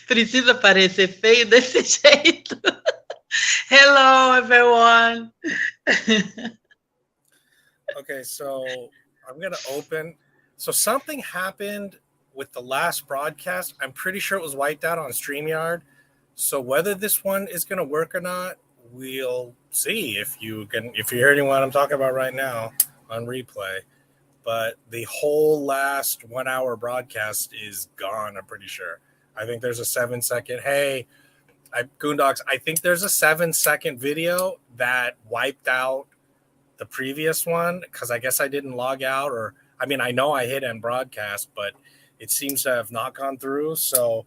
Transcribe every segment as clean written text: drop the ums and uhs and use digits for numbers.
Precisa parecer feio desse jeito. Hello, everyone. Okay, so I'm gonna open. So something happened with the last broadcast. I'm pretty sure it was wiped out on StreamYard. So whether this one is gonna work or not, we'll see. If you're hearing what I'm talking about right now on replay. But the whole last 1 hour broadcast is gone. I'm pretty sure. I think there's a 7 second. Hey, Goondogs. I think there's a 7 second video that wiped out the previous one because I guess I didn't log out, or I mean, I know I hit end broadcast, but it seems to have not gone through. So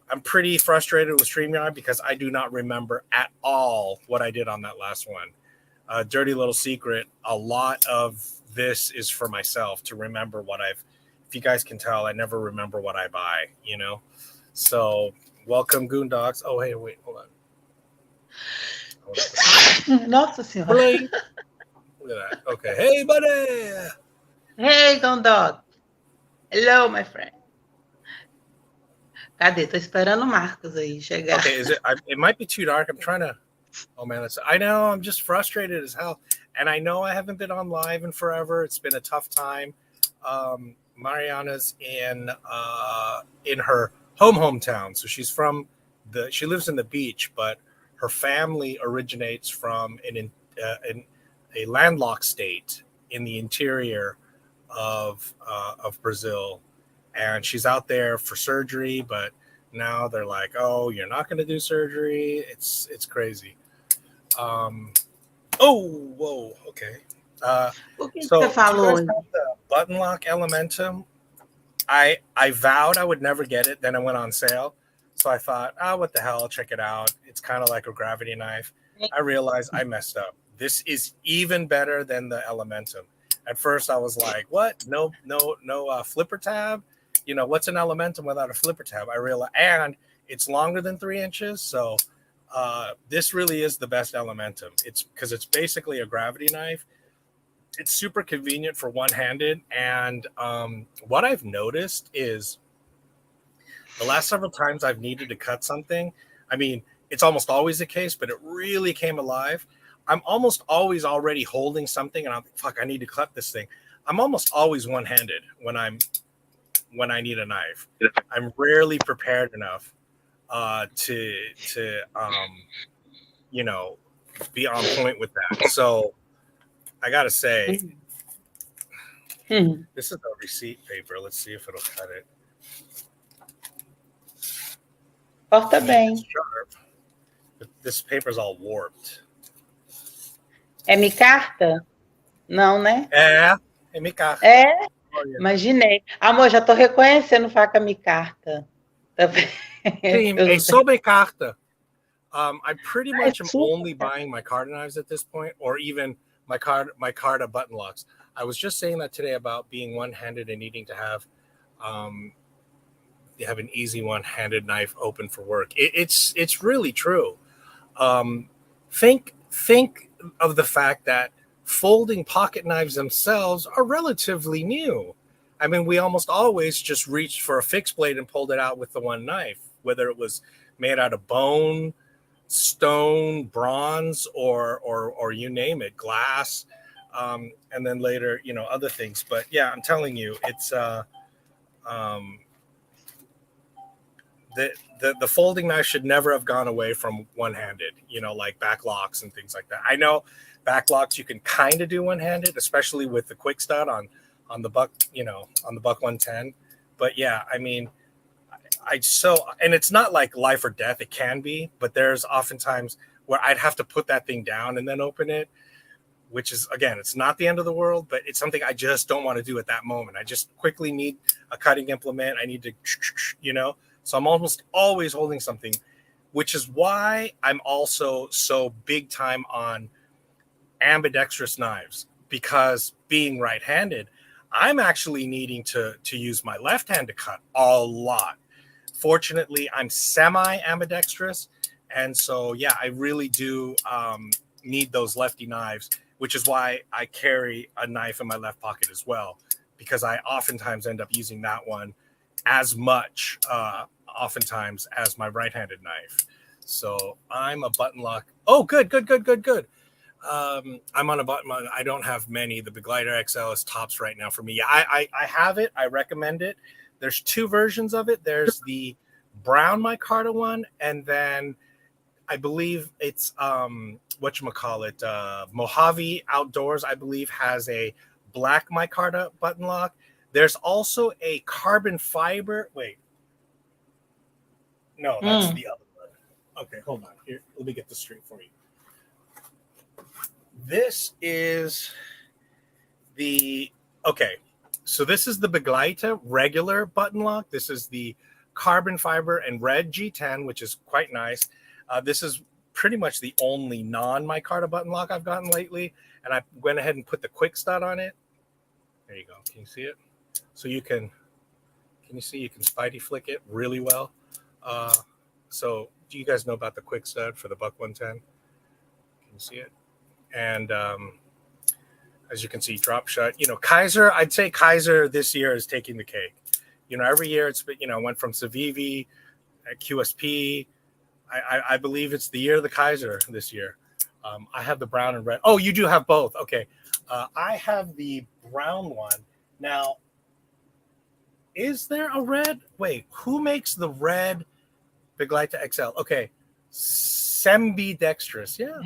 I'm pretty frustrated with StreamYard because I do not remember at all what I did on that last one. Dirty little secret, a lot of this is for myself to remember what I've, if you guys can tell, I never remember what I buy, you know? So welcome, Goondogs. Oh, hey, wait, hold on. Nossa Senhora. Play. Look at that. Okay. Hey, buddy. Hey, Gondog. Hello, my friend. Cadê? Tô esperando o Marcos aí chegar. Okay, it might be too dark. I'm trying to. Oh man, I know. I'm just frustrated as hell, and I know I haven't been on live in forever. It's been a tough time. Mariana's in her hometown, so she lives in the beach, but her family originates from a landlocked state in the interior of Brazil, and she's out there for surgery, but now they're like, oh, you're not going to do surgery. It's crazy. Whoa, okay. O que So você do you falou? guys have the Buttonlock Elementum? I vowed I would never get it. Then it went on sale. So I thought, what the hell? Check it out. It's kind of like a gravity knife. I realized I messed up. This is even better than the Elementum. At first, I was like, what? No flipper tab? You know, what's an Elementum without a flipper tab? I realized, and it's longer than 3 inches. So this really is the best Elementum. It's because it's basically a gravity knife. It's super convenient for one-handed. And what I've noticed is the last several times I've needed to cut something, I mean, it's almost always the case, but it really came alive. I'm almost always already holding something, and I'm like, fuck, I need to cut this thing. I'm almost always one-handed when I need a knife. I'm rarely prepared enough to you know, be on point with that. So I gotta say, this is a receipt paper. Let's see if it'll cut it. Corta bem. It's sharp. But this paper's all warped. É micarta? Não, né? É micarta. É? Imaginei. Amor, já tô reconhecendo faca micarta. Tá Sim, é sobre carta. I pretty much am only buying my Carta knives at this point, or even my Carta button locks. I was just saying that today about being one-handed and needing to have an easy one-handed knife open for work. It's really true. Think of the fact that folding pocket knives themselves are relatively new. I mean, we almost always just reached for a fixed blade and pulled it out with the one knife, whether it was made out of bone, stone, bronze, or you name it, glass, and then later, you know, other things. But yeah, I'm telling you, it's the folding knife should never have gone away from one-handed, you know, like backlocks and things like that. I know backlocks you can kind of do one-handed, especially with the quick stud on the Buck, you know, on the Buck 110. But yeah, I mean, and it's not like life or death. It can be, but there's oftentimes where I'd have to put that thing down and then open it, which is, again, it's not the end of the world, but it's something I just don't want to do at that moment. I just quickly need a cutting implement. I need to, you know, so I'm almost always holding something, which is why I'm also so big time on ambidextrous knives, because being right-handed, I'm actually needing to use my left hand to cut a lot. Fortunately, I'm semi-ambidextrous, and so yeah, I really do need those lefty knives, which is why I carry a knife in my left pocket as well, because I oftentimes end up using that one as much oftentimes as my right-handed knife. So I'm a Buttonlock. Oh, good. I'm on a button. I don't have many. The Begleiter XL is tops right now for me. I have it. I recommend it. There's two versions of it. There's the brown micarta one, and then I believe it's Mojave Outdoors, I believe, has a black micarta button lock. There's also a carbon fiber. Wait. No, that's the other one. Okay, hold on. Here, let me get this straight for you. This is the so this is the Begleiter regular button lock. This is the carbon fiber and red G10, which is quite nice. This is pretty much the only non-micarta button lock I've gotten lately, and I went ahead and put the quick stud on it. There you go. Can you see it? So you can you see you can spidey flick it really well. So do you guys know about the quick stud for the Buck 110? Can you see it? And as you can see, drop shut. Kaiser, I'd say Kaiser this year is taking the cake. Every year it's been, went from Civivi, QSP. I believe it's the year of the Kaiser this year. I have the brown and red. Oh, you do have both. Okay. I have the brown one. Now, is there a red? Wait, who makes the red Begleiter XL? Okay. Sembidextrous. Yeah.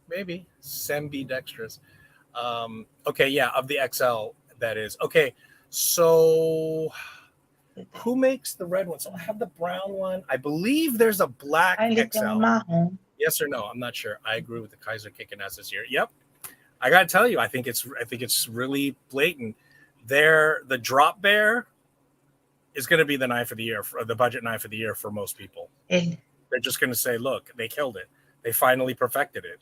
Maybe. Sembidextrous. Okay, yeah, of the XL, that is. Okay, so who makes the red one? So I have the brown one. I believe there's a black XL. Yes or no? I'm not sure. I agree with the Kaiser kicking ass this year. Yep. I gotta tell you, I think it's really blatant. The drop bear is going to be the knife of the year, the budget knife of the year for most people. They're just going to say, look, they killed it. They finally perfected it.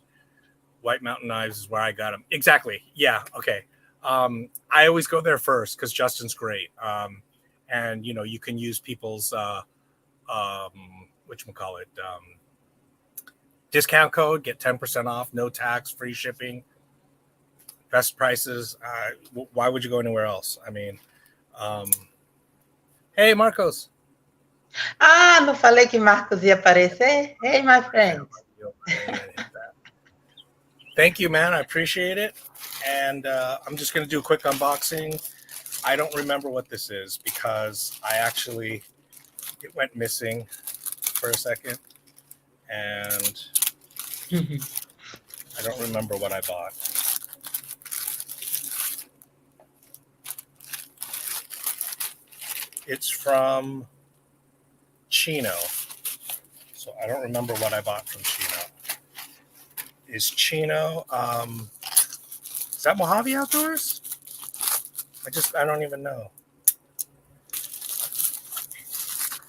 White Mountain Knives is where I got them. Exactly. Yeah. Okay. I always go there first because Justin's great. And you can use people's discount code, get 10% off, no tax, free shipping, best prices. Why would you go anywhere else? I mean, hey, Marcos. Não falei que Marcos ia aparecer? Hey, my friend. Thank you, man. I appreciate it. And I'm just going to do a quick unboxing. I don't remember what this is because it went missing for a second. And I don't remember what I bought. It's from Chino. So I don't remember what I bought from Chino. Is Chino, is that Mojave Outdoors? I don't even know.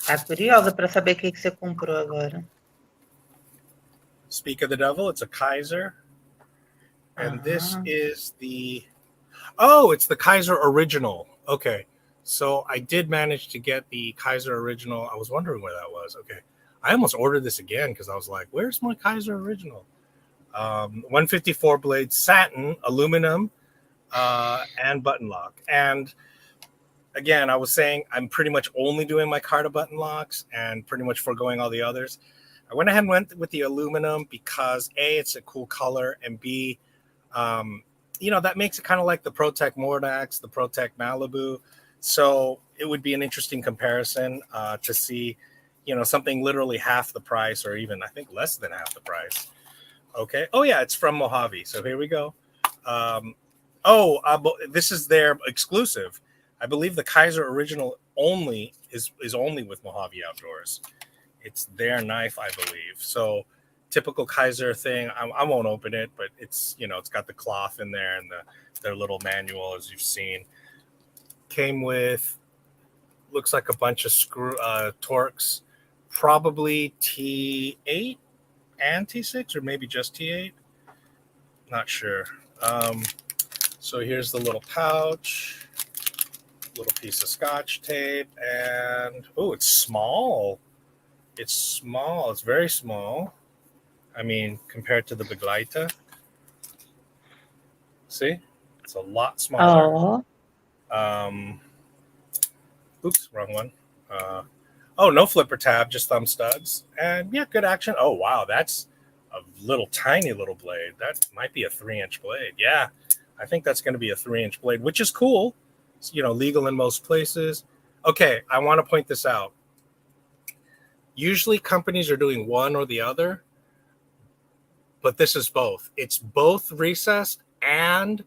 Tá curiosa para saber o que você comprou agora. Speak of the Devil, it's a Kaiser. And this is it's the Kaiser original. Okay. So I did manage to get the Kaiser original. I was wondering where that was. Okay. I almost ordered this again because I was like, where's my Kaiser original? 154 blade satin, aluminum, and button lock. And again, I was saying I'm pretty much only doing my micarta button locks and pretty much foregoing all the others. I went ahead and went with the aluminum because A, it's a cool color, and B, that makes it kind of like the ProTech Mordax, the ProTech Malibu. So it would be an interesting comparison to see, something literally half the price or even, I think, less than half the price. Okay. Oh, yeah, it's from Mojave. So here we go. This is their exclusive. I believe the Kaiser original only is only with Mojave Outdoors. It's their knife, I believe. So typical Kaiser thing. I won't open it, but it's, it's got the cloth in there and their little manual, as you've seen. Came with, looks like a bunch of Torx, probably T8 and T6, or maybe just T8. Not sure. So here's the little pouch, little piece of Scotch tape, and it's small. It's small. It's very small. I mean, compared to the Begleiter. See? It's a lot smaller. Oops, wrong one. Oh, no flipper tab, just thumb studs. And yeah, good action. Oh, wow, that's a tiny little blade. That might be a 3-inch blade. Yeah, I think that's going to be a 3-inch blade, which is cool. It's, legal in most places. Okay, I want to point this out. Usually companies are doing one or the other, but this is both. It's both recessed and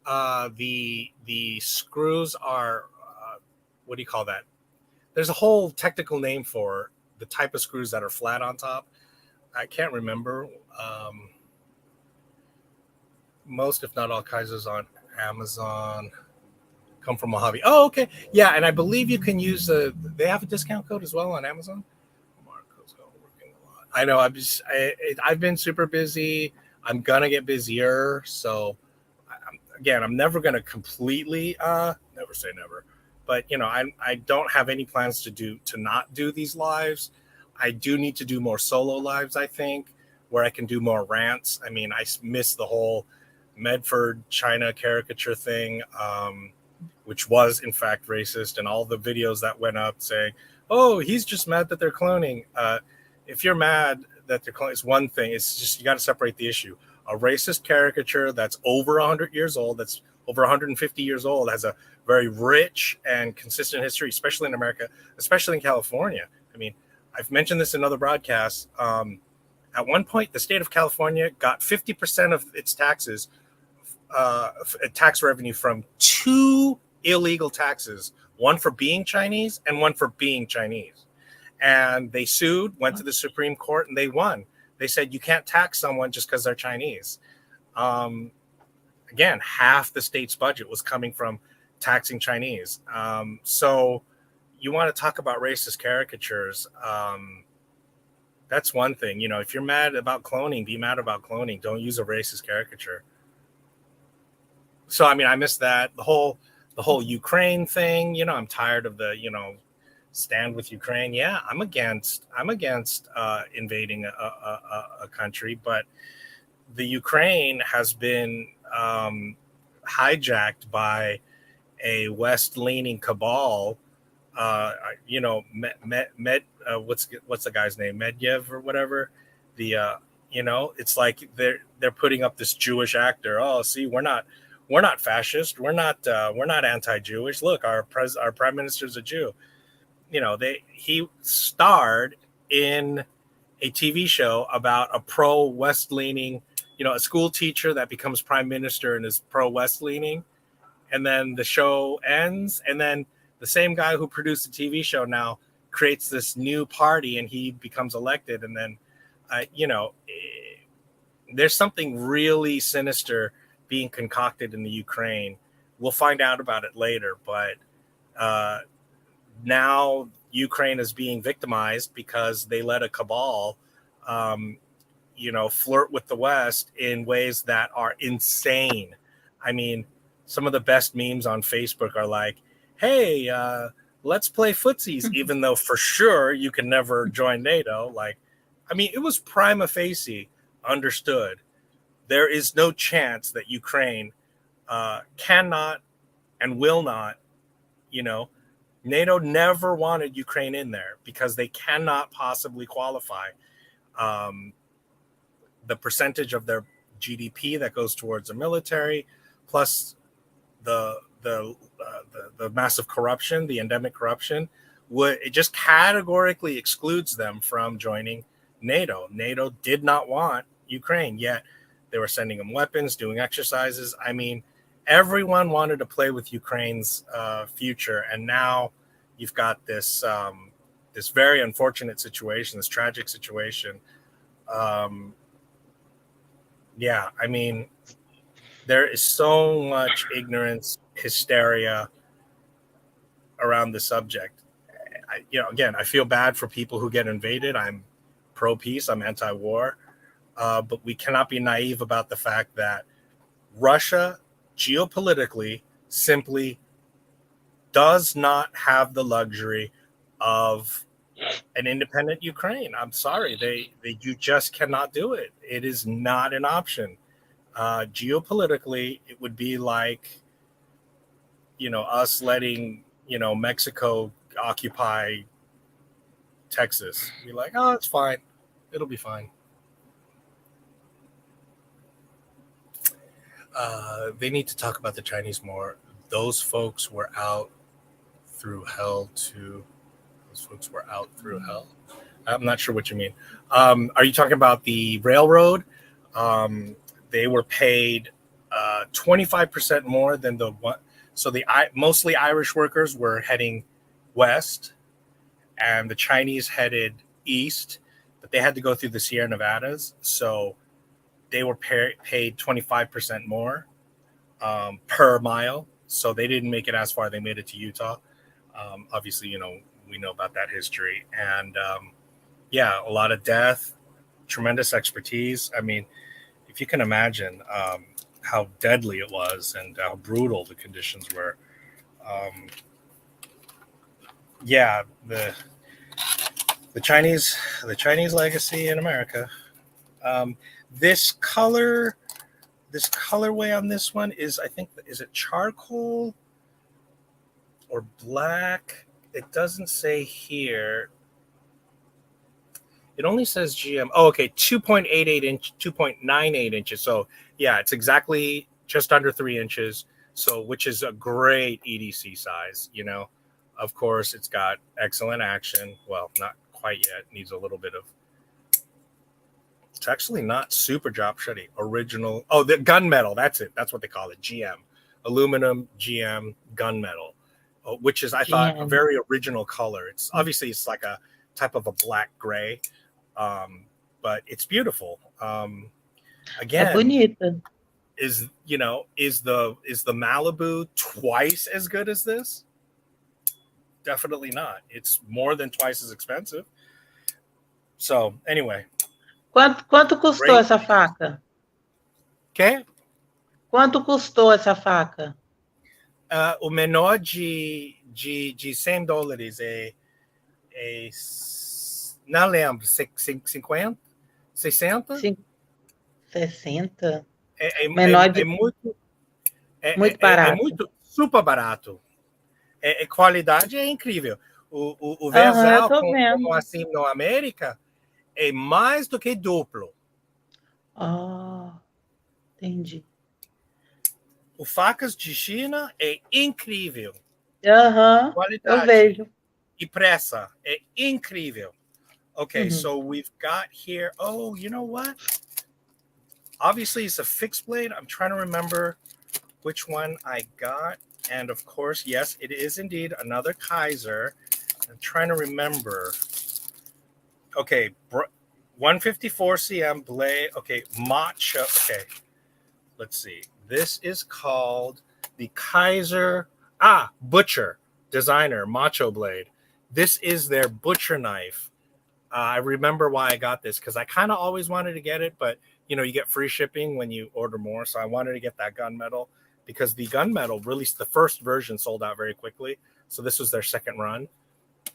the screws are, what do you call that? There's a whole technical name for the type of screws that are flat on top. I can't remember. Most, if not all, Kaisers on Amazon come from Mojave. Oh, okay. Yeah, and I believe you can use they have a discount code as well on Amazon. Marco's working a lot. I know. I've been super busy. I'm gonna get busier. So, I'm never gonna completely never say never. But I don't have any plans to not do these lives. I do need to do more solo lives, I think, where I can do more rants. I mean, I miss the whole Medford China caricature thing, which was in fact racist, and all the videos that went up saying, "Oh, he's just mad that they're cloning." If you're mad that they're cloning, it's one thing. It's just you got to separate the issue. A racist caricature that's over 100 years old, that's over 150 years old, has a very rich and consistent history, especially in America, especially in California. I mean, I've mentioned this in other broadcasts. At one point, the state of California got 50% of its taxes, tax revenue from 2 illegal taxes, one for being Chinese and one for being Chinese. And they sued, went to the Supreme Court, and they won. They said you can't tax someone just because they're Chinese. Again, half the state's budget was coming from taxing Chinese. So you want to talk about racist caricatures. That's one thing. If you're mad about cloning, be mad about cloning. Don't use a racist caricature. So, I mean, I miss that. The whole Ukraine thing, I'm tired of the, stand with Ukraine. Yeah, I'm against invading a country, but the Ukraine has been hijacked by a West-leaning cabal. What's the guy's name? Medvedev or whatever. It's like they're putting up this Jewish actor. Oh, see, we're not fascist. We're not anti-Jewish. Look, our prime minister's a Jew. He starred in a TV show about a pro-West leaning, a school teacher that becomes prime minister and is pro-West leaning. And then the show ends. And then the same guy who produced the TV show now creates this new party and he becomes elected. And then, there's something really sinister being concocted in the Ukraine. We'll find out about it later. But now Ukraine is being victimized because they let a cabal, flirt with the West in ways that are insane. I mean, some of the best memes on Facebook are like, hey, let's play footsies, even though for sure you can never join NATO. Like, I mean, it was prima facie understood. There is no chance that Ukraine cannot and will not, NATO never wanted Ukraine in there because they cannot possibly qualify. The percentage of their GDP that goes towards the military, plus the massive corruption, the endemic corruption, it just categorically excludes them from joining NATO. NATO did not want Ukraine, yet they were sending them weapons, doing exercises. I mean, everyone wanted to play with Ukraine's future, and now you've got this this very unfortunate situation, this tragic situation. Yeah, I mean, there is so much ignorance, hysteria around the subject. Again, I feel bad for people who get invaded. I'm pro-peace. I'm anti-war. But we cannot be naive about the fact that Russia geopolitically simply does not have the luxury of an independent Ukraine. I'm sorry. You just cannot do it. It is not an option. Geopolitically, it would be like, us letting Mexico occupy Texas. Be like, oh, it's fine. It'll be fine. They need to talk about the Chinese more. Those folks were out through hell too. Those folks were out through hell. I'm not sure what you mean. Are you talking about the railroad? They were paid 25% more than the one. So the mostly Irish workers were heading west, and the Chinese headed east, but they had to go through the Sierra Nevadas. So they were paid 25% more per mile. So they didn't make it as far. They made it to Utah. Obviously, we know about that history. And yeah, a lot of death, tremendous expertise. I mean, if you can imagine how deadly it was and how brutal the conditions were. Yeah, the Chinese legacy in America. This colorway on this one is, I think, is it charcoal or black? It doesn't say here. It only says GM. Oh, okay, 2.98 inches. So yeah, it's exactly just under 3 inches. So, which is a great EDC size. Of course, it's got excellent action. Well, not quite yet. It needs a little bit of. It's actually not super drop shreddy. Original. Oh, the gunmetal. That's it. That's what they call it. GM, aluminum GM gunmetal, which is, I thought, a very original color. It's obviously it's like a type of a black gray, but it's beautiful. Again, bonita. Is the Malibu twice as good as this? Definitely not. It's more than twice as expensive. So anyway. Quanto custou essa faca? Okay. Quanto custou essa faca? O menor de $100 não lembro, 50? 60? 60? Menor de... muito barato. É muito super barato. Qualidade é incrível. O Versal, como assim na América, é mais do que duplo. Entendi. O facas de China é incrível. Qualidade. Eu vejo. E pressa é incrível. Okay, so we've got here. Oh, you know what? Obviously, it's a fixed blade. I'm trying to remember which one I got. And of course, yes, it is indeed another Kaiser. I'm trying to remember. Okay, 154 cm blade. Okay, Macho. Okay, let's see. This is called the Kaiser Butcher Designer Macho blade. This is their butcher knife. I remember why I got this, because I kind of always wanted to get it, but you get free shipping when you order more. So I wanted to get that gunmetal, because the gunmetal released, the first version sold out very quickly. So this was their second run.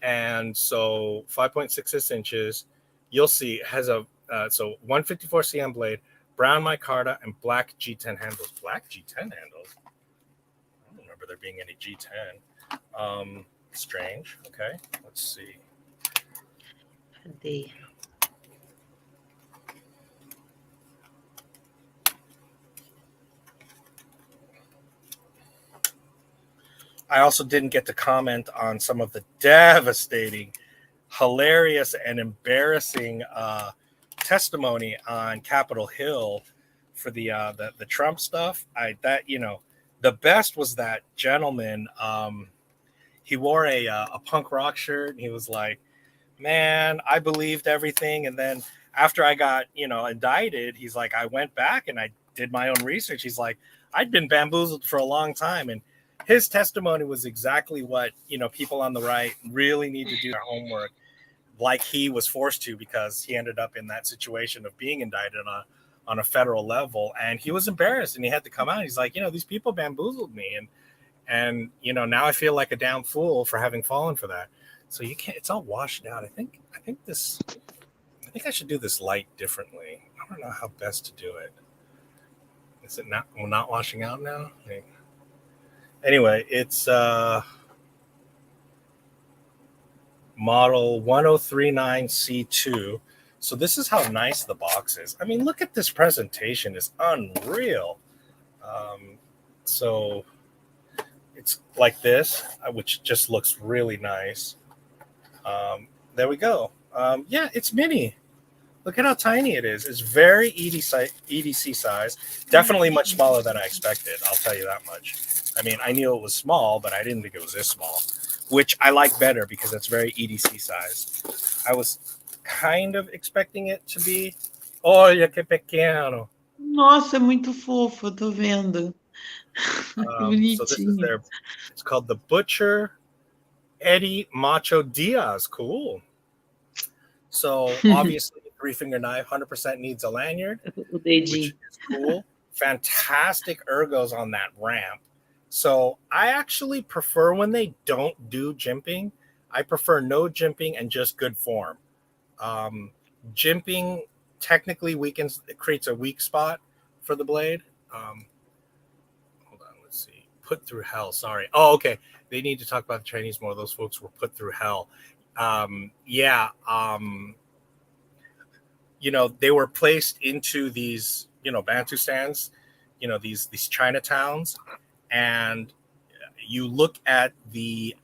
And so 5.66 inches, you'll see it has a, 154 cm blade, brown micarta, and black G10 handles. Black G10 handles? I don't remember there being any G10. Strange. Okay, let's see. I also didn't get to comment on some of the devastating, hilarious, and embarrassing testimony on Capitol Hill for the Trump stuff. The best was that gentleman. He wore a punk rock shirt, and he was like, man, I believed everything. And then after I got, indicted, he's like, I went back and I did my own research. He's like, I'd been bamboozled for a long time. And his testimony was exactly what, people on the right really need to do their homework, like he was forced to, because he ended up in that situation of being indicted on a federal level. And he was embarrassed, and he had to come out. He's like, these people bamboozled me. And now I feel like a damn fool for having fallen for that. So you can't, it's all washed out. I think I should do this light differently. I don't know how best to do it. Is it not washing out now? Anyway, it's model 1039C2. So this is how nice the box is. I mean, look at this presentation. It's unreal. So it's like this, which just looks really nice. There we go. Yeah, it's mini. Look at how tiny it is. It's very EDC size. Definitely much smaller than I expected. I'll tell you that much. I mean, I knew it was small, but I didn't think it was this small, which I like better because it's very EDC size. I was kind of expecting it to be. Olha que pequeno. Nossa, é muito fofo, eu tô vendo. So this is their. It's called the Butcher Eddie Macho Diaz. Cool. So obviously, 3-finger knife, 100% needs a lanyard, which is cool. Fantastic ergos on that ramp. So I actually prefer when they don't do jimping. I prefer no jimping and just good form. Jimping technically weakens, it creates a weak spot for the blade. Hold on, let's see. Put through hell. Sorry. Oh, okay. They need to talk about the Chinese more. Those folks were put through hell. They were placed into these, Bantu stands, these Chinatowns, and you look at the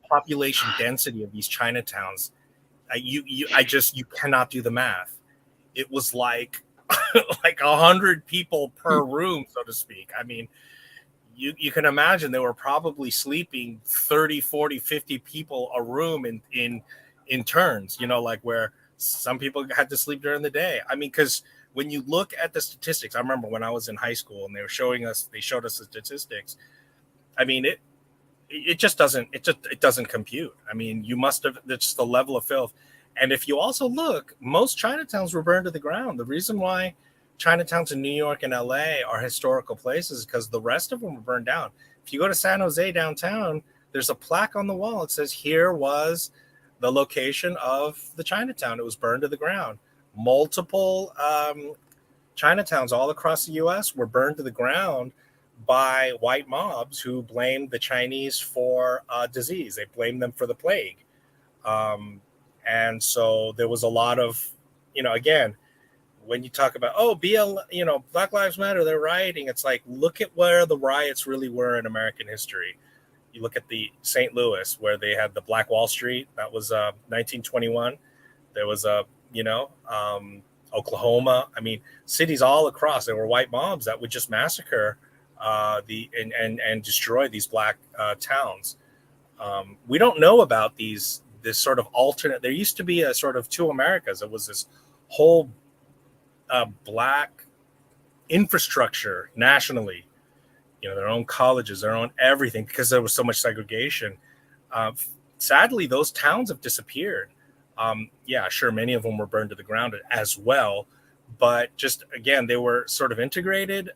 population density of these Chinatowns. You cannot do the math. It was like 100 people per room, so to speak. I mean, you can imagine they were probably sleeping 30, 40, 50 people a room in turns, where some people had to sleep during the day. I mean, because when you look at the statistics, I remember when I was in high school and they showed us the statistics. I mean, it just doesn't compute. I mean, it's the level of filth. And if you also look, most Chinatowns were burned to the ground. The reason why Chinatowns in New York and LA are historical places because the rest of them were burned down. If you go to San Jose downtown, there's a plaque on the wall. It says, here was the location of the Chinatown. It was burned to the ground. Multiple Chinatowns all across the U.S. were burned to the ground by white mobs who blamed the Chinese for disease. They blamed them for the plague. And so there was a lot of, again, when you talk about, Black Lives Matter, they're rioting. It's like, look at where the riots really were in American history. You look at the St. Louis, where they had the Black Wall Street. That was 1921. There was Oklahoma. I mean, cities all across. There were white mobs that would just massacre and destroy these black towns. We don't know about this sort of alternate. There used to be a sort of two Americas. It was this whole black infrastructure nationally. Their own colleges, their own everything, because there was so much segregation. Sadly, those towns have disappeared. Sure, many of them were burned to the ground as well, but just again, they were sort of integrated.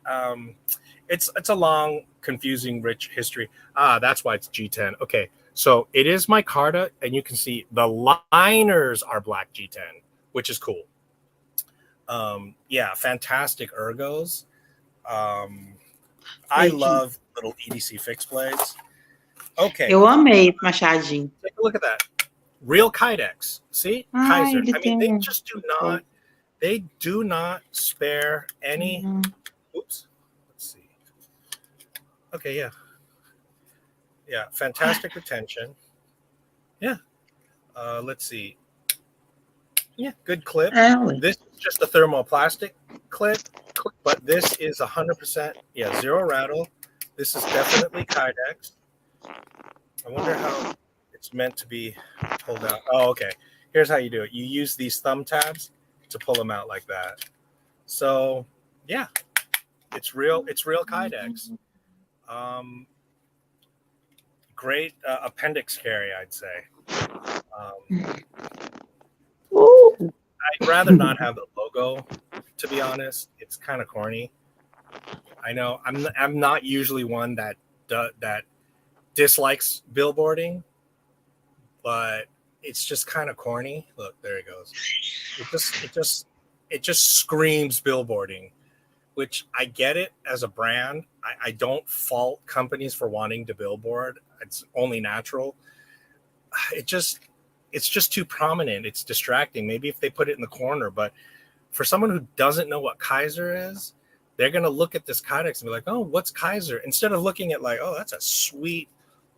It's a long, confusing, rich history. That's why it's G10. Okay, so it is micarta, and you can see the liners are black G10, which is cool. Fantastic ergos. I love little EDC fixed blades. Okay. Eu amei esse machadinho. Take a look at that. Real Kydex. See? Kaiser. I mean, they just do not spare any. Oops. Let's see. Okay, yeah. Yeah, fantastic retention. Yeah. Let's see. Yeah, good clip. This is just a thermoplastic clip, but this is 100%, zero rattle. This is definitely Kydex. I wonder how it's meant to be pulled out. Oh, okay. Here's how you do it. You use these thumb tabs to pull them out like that. So, yeah, it's real Kydex. Great appendix carry, I'd say. I'd rather not have the logo, to be honest. It's kind of corny. I know I'm not usually one that dislikes billboarding, but it's just kind of corny. Look, there it goes. It just screams billboarding, which I get it as a brand. I don't fault companies for wanting to billboard. It's only natural. it's just too prominent. It's distracting. Maybe if they put it in the corner, but for someone who doesn't know what Kaiser is, they're going to look at this Kydex and be like, oh, what's Kaiser? Instead of looking at like, oh, that's a sweet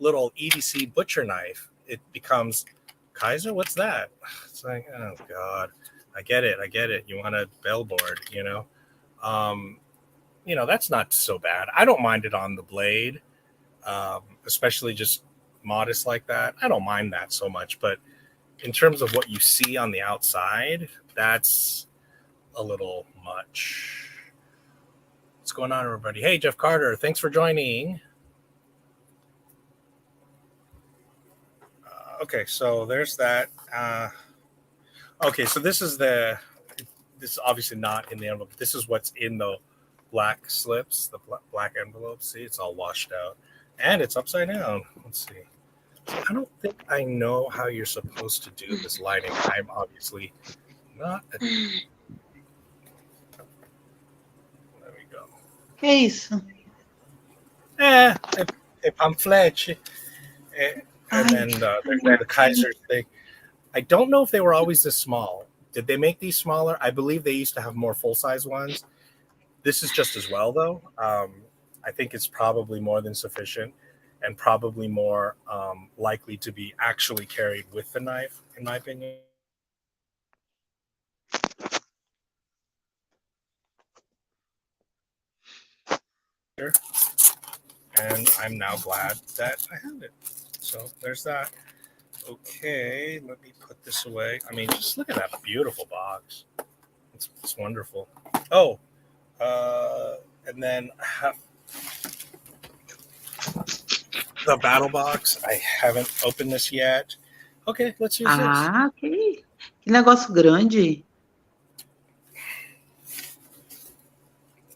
little EDC butcher knife, it becomes Kaiser. What's that? It's like, oh God, I get it. You want a billboard, that's not so bad. I don't mind it on the blade, especially just modest like that. I don't mind that so much, but in terms of what you see on the outside, that's a little much. What's going on, everybody? Hey, Jeff Carter, thanks for joining. Okay, so there's that. Okay, so this is obviously not in the envelope. This is what's in the black slips, the black envelope. See, it's all washed out. And it's upside down. Let's see. I don't think I know how you're supposed to do this lighting. I'm obviously not. There we go. Que isso? É pamphlet. And then the Kaiser thing. I don't know if they were always this small. Did they make these smaller? I believe they used to have more full-size ones. This is just as well, though. I think it's probably more than sufficient and probably more likely to be actually carried with the knife, in my opinion. And I'm now glad that I have it. So there's that. Okay, let me put this away. I mean, just look at that beautiful box. It's wonderful. Oh, and then the Battlbox. I haven't opened this yet. Okay, let's use this. Ok. Que negócio grande.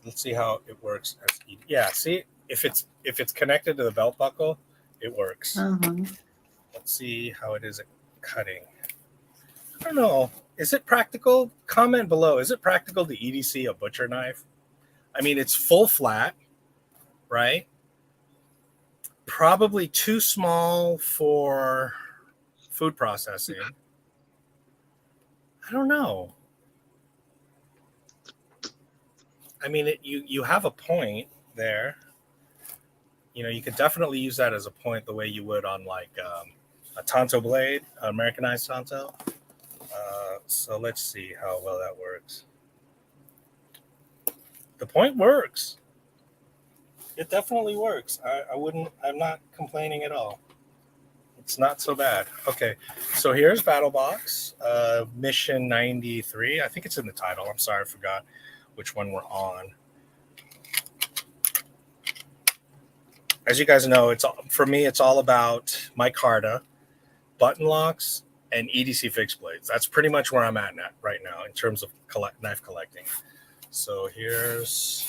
Let's see how it works. Yeah, see, if it's connected to the belt buckle, it works. Let's see how it is at cutting. I don't know. Is it practical? Comment below. Is it practical to EDC a butcher knife? I mean, it's full flat, right? Probably too small for food processing. I don't know. I mean, you have a point there. You could definitely use that as a point the way you would on like a Tonto blade, Americanized Tonto. So let's see how well that works. The point works. It definitely works. I'm not complaining at all. It's not so bad. Okay, so here's Battlbox, Mission 93. I think it's in the title. I'm sorry, I forgot which one we're on. As you guys know, for me, it's all about micarta, Buttonlocks, and EDC fixed blades. That's pretty much where I'm at right now in terms of knife collecting. So here's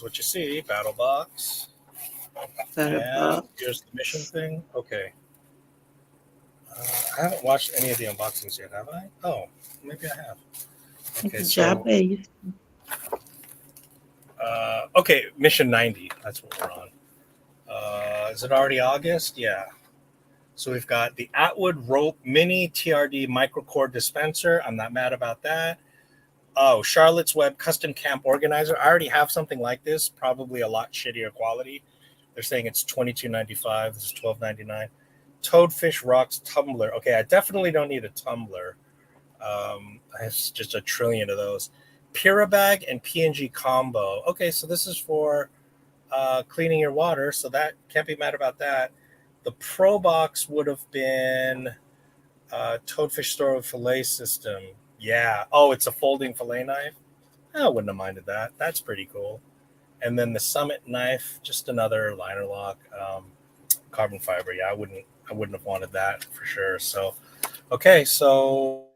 what you see, Battlbox. And here's the mission thing. Okay. I haven't watched any of the unboxings yet, have I? Oh, maybe I have. Okay, so okay, Mission 90. That's what we're on. Is it already August? Yeah. So we've got the Atwood Rope Mini TRD Microcord Dispenser. I'm not mad about that. Oh, Charlotte's Web Custom Camp Organizer. I already have something like this, probably a lot shittier quality. They're saying it's $22.95. This is $12.99. Toadfish Rocks Tumbler. Okay, I definitely don't need a tumbler. I have just a trillion of those. Purabag and PNG combo. Okay, so this is for cleaning your water, so that can't be mad about that. The Pro Box would have been Toadfish Store Fillet System. Yeah. Oh, it's a folding fillet knife. I wouldn't have minded that. That's pretty cool. And then the Summit knife, just another liner lock, carbon fiber. Yeah, I wouldn't have wanted that for sure. So, okay, so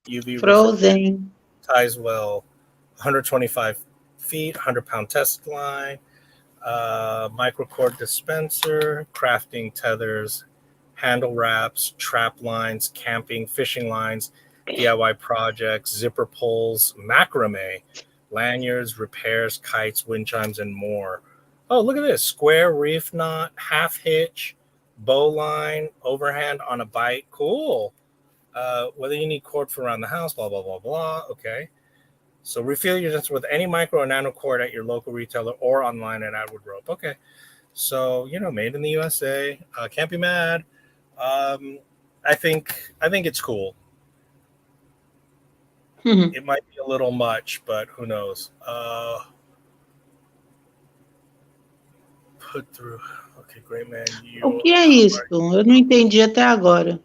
UV Frozen. Ties well, 125 feet, 100-pound test line, microcord dispenser, crafting tethers, handle wraps, trap lines, camping, fishing lines, DIY projects, zipper pulls, macrame, lanyards, repairs, kites, wind chimes, and more. Oh, look at this. Square reef knot, half hitch, bow line, overhand on a bite. Cool. Whether you need cord for around the house, blah, blah, blah, blah. Okay. So refill your units with any micro or nano cord at your local retailer or online at Atwood Rope. Okay. So, made in the USA. Can't be mad. I think it's cool. It might be a little much, but who knows? Put through. Okay, great man. O que é isso? Eu não entendi até agora.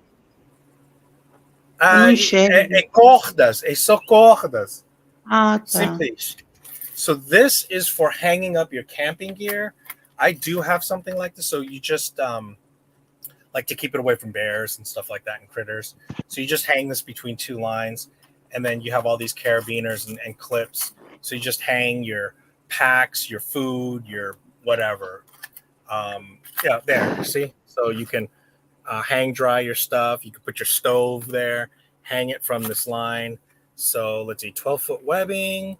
Eu não enxergo. É cordas. É só cordas. Ah, tá. Simples. So this is for hanging up your camping gear. I do have something like this. So you just like to keep it away from bears and stuff like that and critters. So you just hang this between two lines, and then you have all these carabiners and clips. So you just hang your packs, your food, your whatever. Yeah, there. See? So you can hang dry your stuff. You can put your stove there, hang it from this line. So let's see, 12-foot webbing,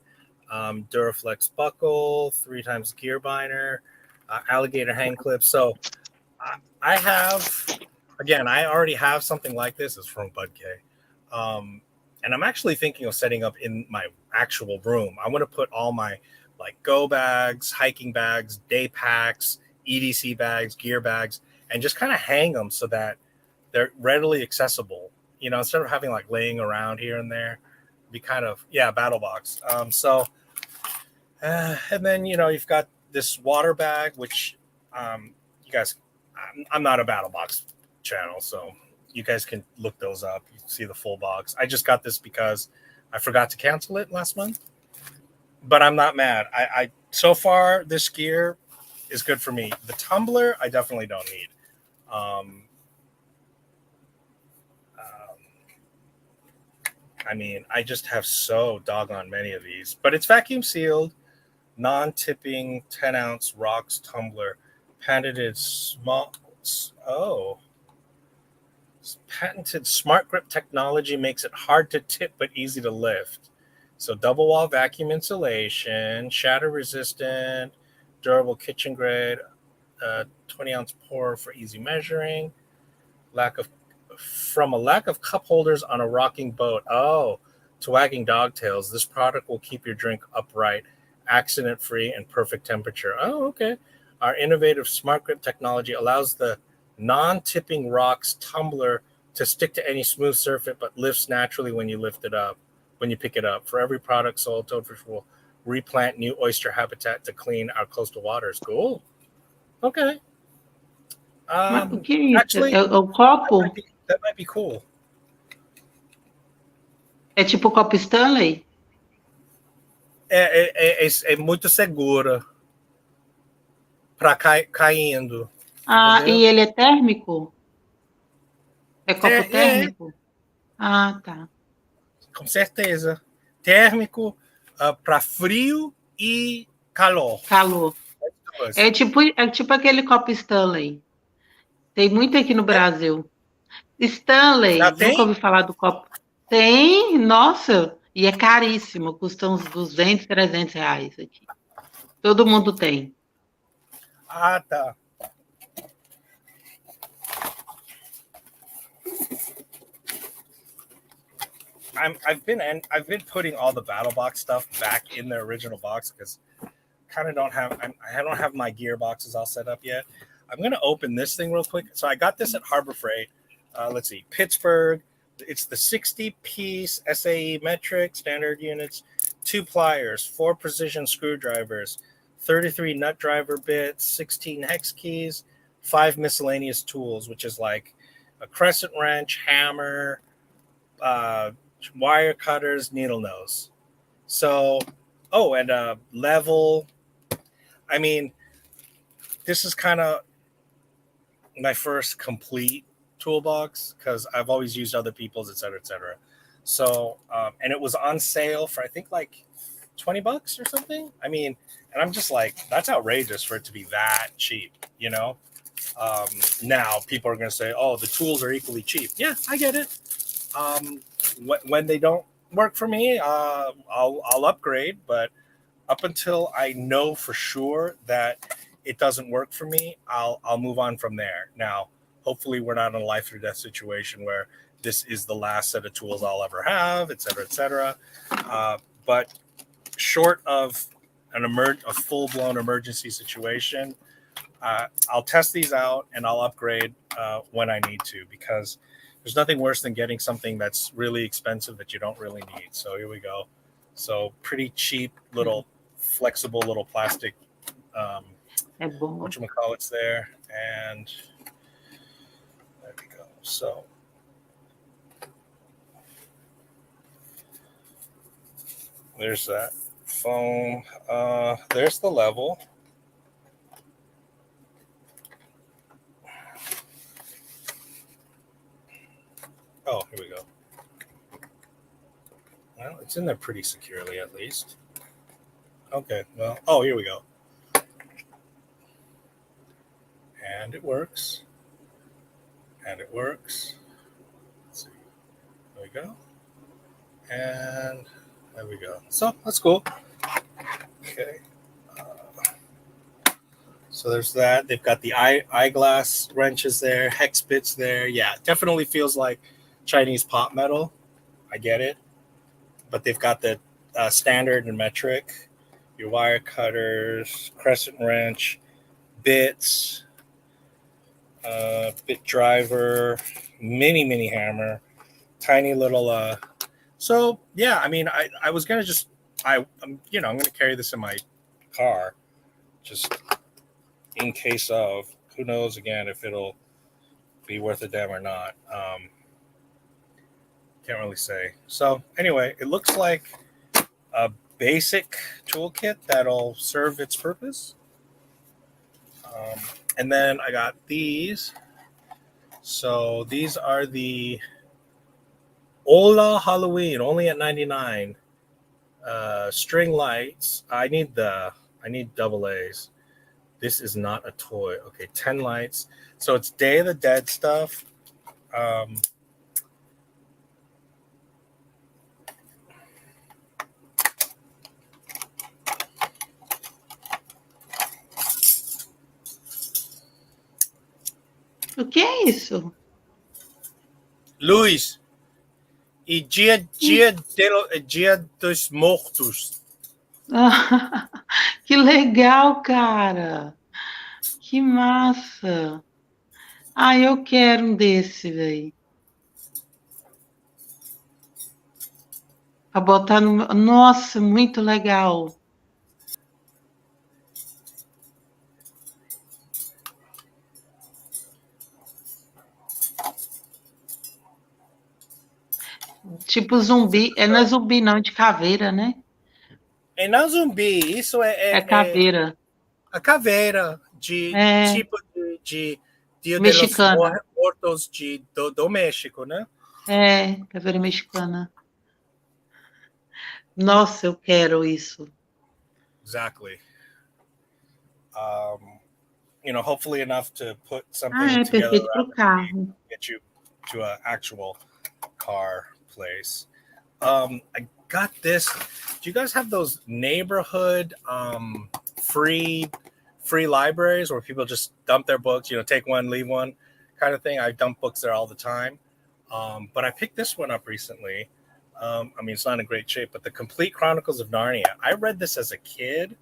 Duraflex buckle, 3 times gear binder, alligator hang clips. So I already have something like this. It's from Bud K. And I'm actually thinking of setting up in my actual room. I want to put all my go bags, hiking bags, day packs, EDC bags, gear bags, and just kind of hang them so that they're readily accessible. Instead of having laying around here and there, be kind of Battlbox. And then you've got this water bag, which you guys, I'm not a Battlbox channel, so you guys can look those up. You can see the full box. I just got this because I forgot to cancel it last month, but I'm not mad. I so far this gear is good for me. The tumbler I definitely don't need. I just have so doggone many of these, but it's vacuum sealed, non-tipping 10-ounce rocks tumbler, patented patented smart grip technology makes it hard to tip but easy to lift. So double wall vacuum insulation, shatter resistant, durable kitchen grade, 20-ounce pour for easy measuring, from a lack of cup holders on a rocking boat. Oh, to wagging dog tails. This product will keep your drink upright, accident-free, and perfect temperature. Oh, okay. Our innovative smart grip technology allows the non-tipping rocks tumbler to stick to any smooth surface, but lifts naturally when you pick it up. For every product sold, Toadfish will replant new oyster habitat to clean our coastal waters. Cool. Okay. O que é isso? Actually, é o copo? That might be cool. É tipo o copo Stanley? É muito segura para caindo. Entendeu? E ele é térmico? É copo térmico? Ah, tá. Com certeza. Térmico para frio e calor. É tipo aquele copo Stanley. Tem muito aqui no Brasil. Stanley, nunca ouvi falar do copo. Tem, nossa, e é caríssimo, custa uns 200, 300 reais aqui. Todo mundo tem. Ah, tá. I've been putting all the Battlbox stuff back in the original box because I don't have my gear boxes all set up yet. I'm gonna open this thing real quick. So I got this at Harbor Freight. Let's see, Pittsburgh. It's the 60-piece SAE metric standard units, 2 pliers, 4 precision screwdrivers, 33 nut driver bits, 16 hex keys, 5 miscellaneous tools, which is like a crescent wrench, hammer, wire cutters, needle nose. So, and a level. This is kind of my first complete toolbox because I've always used other people's, et cetera, et cetera. So, and it was on sale for I think $20 or something. And I'm just like, that's outrageous for it to be that cheap, Now people are going to say, oh, the tools are equally cheap. Yeah, I get it. When they don't work for me, I'll upgrade. But up until I know for sure that it doesn't work for me, I'll move on from there. Now, hopefully, we're not in a life or death situation where this is the last set of tools I'll ever have, et cetera, et cetera. But short of a full-blown emergency situation, I'll test these out and I'll upgrade when I need to, because there's nothing worse than getting something that's really expensive that you don't really need. So here we go. So pretty cheap little flexible little plastic whatchamacallits there, and there we go. So there's that foam. There's the level. Oh, here we go. Well, it's in there pretty securely, at least. Okay, well, oh, here we go. And it works. And it works. Let's see. There we go. And there we go. So that's cool. Okay. So there's that. They've got the eyeglass wrenches there, hex bits there. Yeah, it definitely feels like Chinese pop metal. I get it. But they've got the standard and metric, your wire cutters, crescent wrench, bits, bit driver, mini hammer, tiny little. So yeah, I mean, I was gonna just I'm gonna carry this in my car, just in case of, who knows again if it'll be worth a damn or not. Can't really say. So anyway, it looks like a basic toolkit that'll serve its purpose. And then I got these. So these are the Ola Halloween, only at 99. String lights. I need double A's. This is not a toy. Okay, 10 lights. So it's Day of the Dead stuff. O que é isso? Luiz, e dia dos mortos. Que legal, cara. Que massa. Ah, eu quero um desse, velho. Pra botar no... Nossa, muito legal. Tipo zumbi. Não é zumbi, não, de caveira, né? É não zumbi, isso é caveira. A caveira de tipo de Dia mexicana. de los Mortos do México, né? É, caveira mexicana. Nossa, eu quero isso. Exactly. Hopefully enough to put something together perfeito pro carro. Get you to an actual car place. I got this. Do you guys have those neighborhood free libraries where people just dump their books, take one, leave one kind of thing? I dump books there all the time. But I picked this one up recently. I mean, it's not in great shape, but the Complete Chronicles of Narnia. I read this as a kid.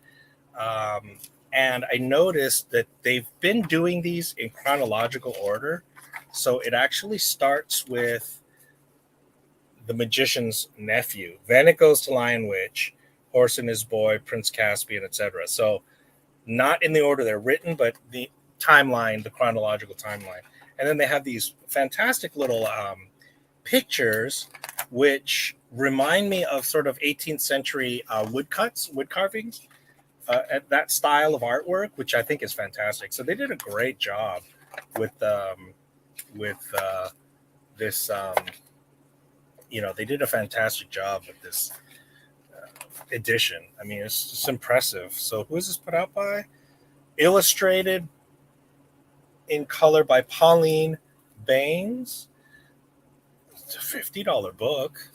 And I noticed that they've been doing these in chronological order. So it actually starts with the magician's nephew. Then it goes to Lion Witch, Horse and His Boy, Prince Caspian, etc. So not in the order they're written, but the timeline, the chronological timeline. And then they have these fantastic little pictures, which remind me of sort of 18th century wood carvings. At that style of artwork, which I think is fantastic. So they did a great job with this. They did a fantastic job with this edition. I mean, it's just impressive. So who is this put out by? Illustrated in color by Pauline Baines. It's a $50 book.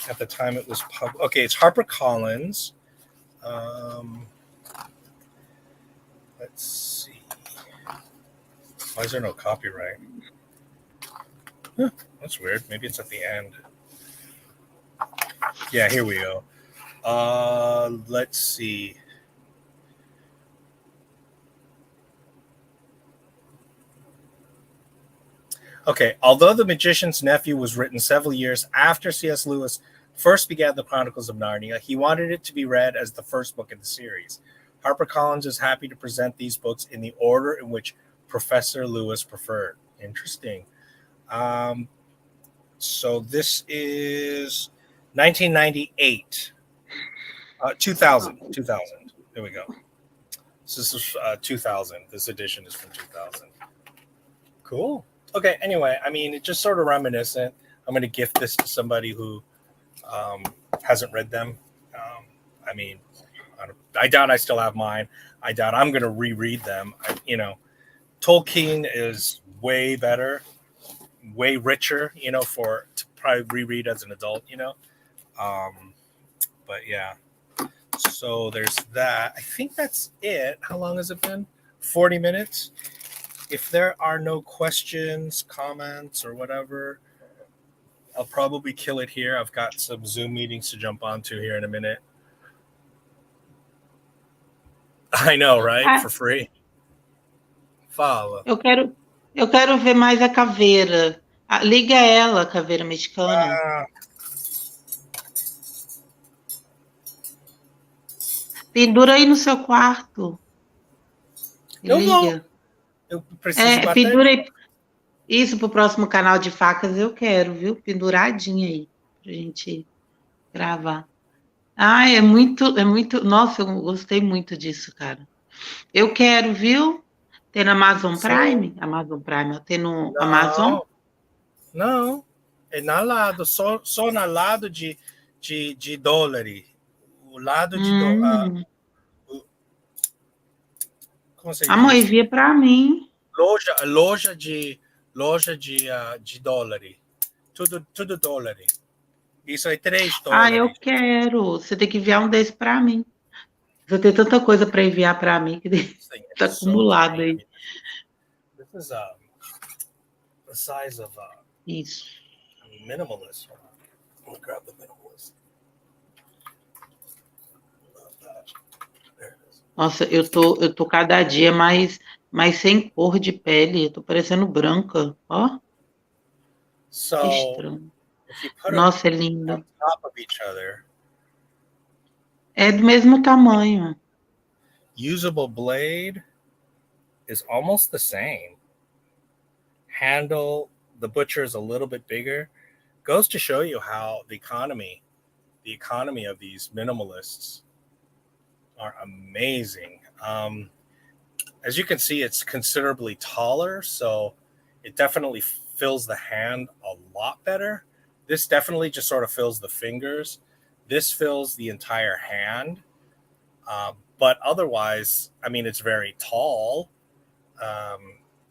At the time it was okay, it's HarperCollins. Let's see. Why is there no copyright? Huh, that's weird. Maybe it's at the end. Yeah, here we go. Let's see. Okay, although The Magician's Nephew was written several years after C.S. Lewis first began the Chronicles of Narnia, he wanted it to be read as the first book in the series. HarperCollins is happy to present these books in the order in which Professor Lewis preferred. Interesting. So this is 1998. 2000. There we go. So this is 2000. This edition is from 2000. Cool. Okay, anyway, I mean, it's just sort of reminiscent. I'm going to gift this to somebody who hasn't read them. I mean, I doubt I still have mine. I doubt I'm going to reread them. Tolkien is way better, way richer, to probably reread as an adult, But yeah, so there's that. I think that's it. How long has it been? 40 minutes? If there are no questions, comments, or whatever, I'll probably kill it here. I've got some Zoom meetings to jump onto here in a minute. I know, right? For free. Fala. Eu quero ver mais a caveira. Liga ela, a caveira mexicana. Pendura aí no seu quarto. Liga. Eu preciso bater. Pendura aí. Isso pro próximo canal de facas eu quero, viu? Penduradinha aí, pra gente gravar. É muito. Nossa, eu gostei muito disso, cara. Eu quero, viu? Tem no Amazon Prime? Amazon Prime, tem no Amazon? Não, é na lado, só na lado de dólares. O lado de dólar. Como você diz? Amor, envia para mim. Loja de dólares. Tudo dólares. Isso é $3. Eu quero. Você tem que enviar um desse para mim. Você tem tanta coisa para enviar para mim que está acumulado aí. This is the size of Isso. Minimalist. I'm gonna grab the minimalist. Nossa, eu tô cada dia mais sem cor de pele. Eu tô parecendo branca, ó. Que estranho. Nossa, é lindo. On top of each other, é do mesmo tamanho. Usable blade is almost the same. Handle, the butcher is a little bit bigger. Goes to show you how the economy of these minimalists are amazing. As you can see, it's considerably taller, so it definitely fills the hand a lot better. This definitely just sort of fills the fingers. This fills the entire hand. But otherwise, I mean, it's very tall.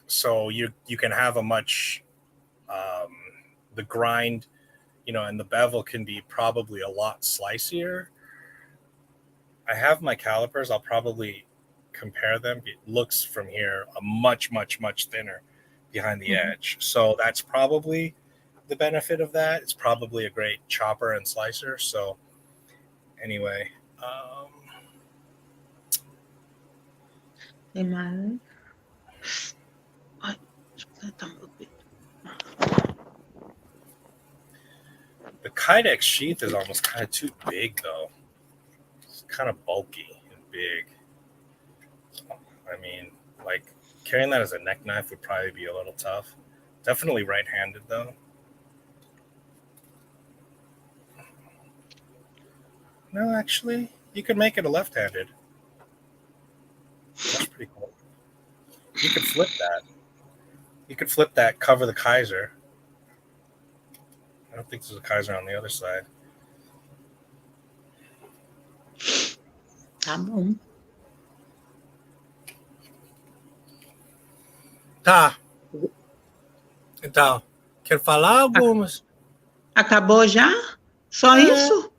So you can have a much, the grind, and the bevel can be probably a lot slicier. I have my calipers. I'll probably compare them. It looks from here a much, much, much thinner behind the edge. So that's probably the benefit of that. It's probably a great chopper and slicer. So anyway, Tem mais? The Kydex sheath is almost kind of too big, though. It's kind of bulky and big. I mean, like, carrying that as a neck knife would probably be a little tough. Definitely right-handed, though. No, actually, you could make it a left-handed. That's pretty cool. You could flip that. You could flip that, cover the Kaiser. I don't think there's a Kaiser on the other side. Tá bom. Tá. Então, Quer falar algumas? Acabou já? Só isso?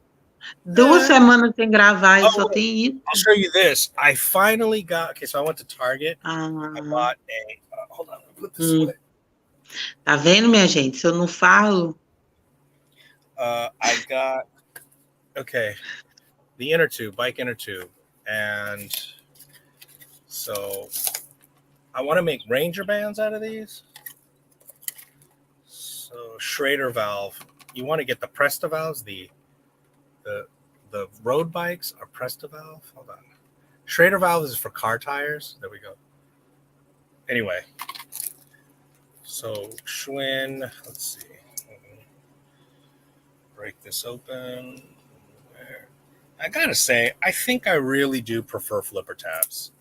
2 semanas sem gravar e só tem isso? I'll show you this. I finally got... Okay, so I went to Target. I bought a... hold on, I'll put this away. Tá vendo, minha gente? Se eu não falo... I got... Okay. The inner tube, bike inner tube. And so I want to make Ranger bands out of these. So Schrader valve. You want to get the Presta valves. The road bikes are Presta valve. Hold on. Schrader valve is for car tires. There we go. Anyway. So Schwinn, let's see. Break this open. There. I gotta say, I think I really do prefer flipper tabs.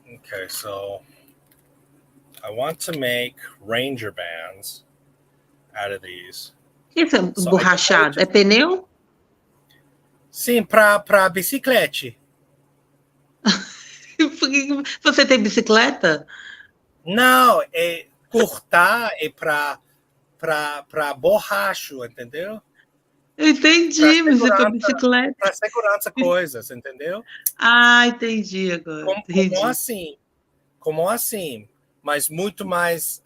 Okay, so I want to make Ranger bands out of these. Isso é borrachado? É pneu? Sim, para bicicleta. Você tem bicicleta? Não, é cortar é para borracho, entendeu? Entendi, mas é para bicicleta. Para segurança coisas, entendeu? Ah, entendi agora. Como assim? Mas muito mais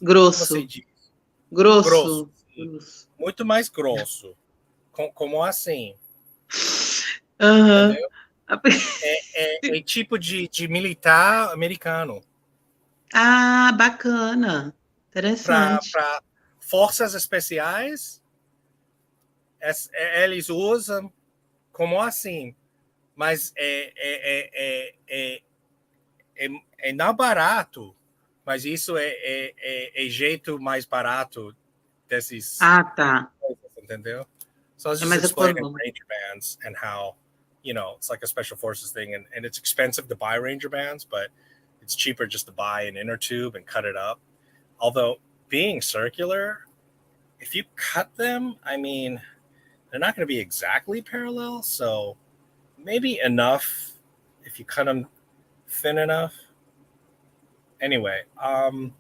grosso. Grosso. Muito mais grosso. Como assim? Uhum. É tipo de militar americano. Ah, bacana. Interessante. Para forças especiais, eles usam como assim. Mas não barato. Mas isso é jeito mais barato desses... Ah, tá. Entendeu? So I was just explaining Ranger bands and how, it's like a special forces thing, and it's expensive to buy Ranger bands, but it's cheaper just to buy an inner tube and cut it up. Although being circular, if you cut them, I mean, they're not going to be exactly parallel, so maybe enough if you cut them thin enough. Anyway, I'm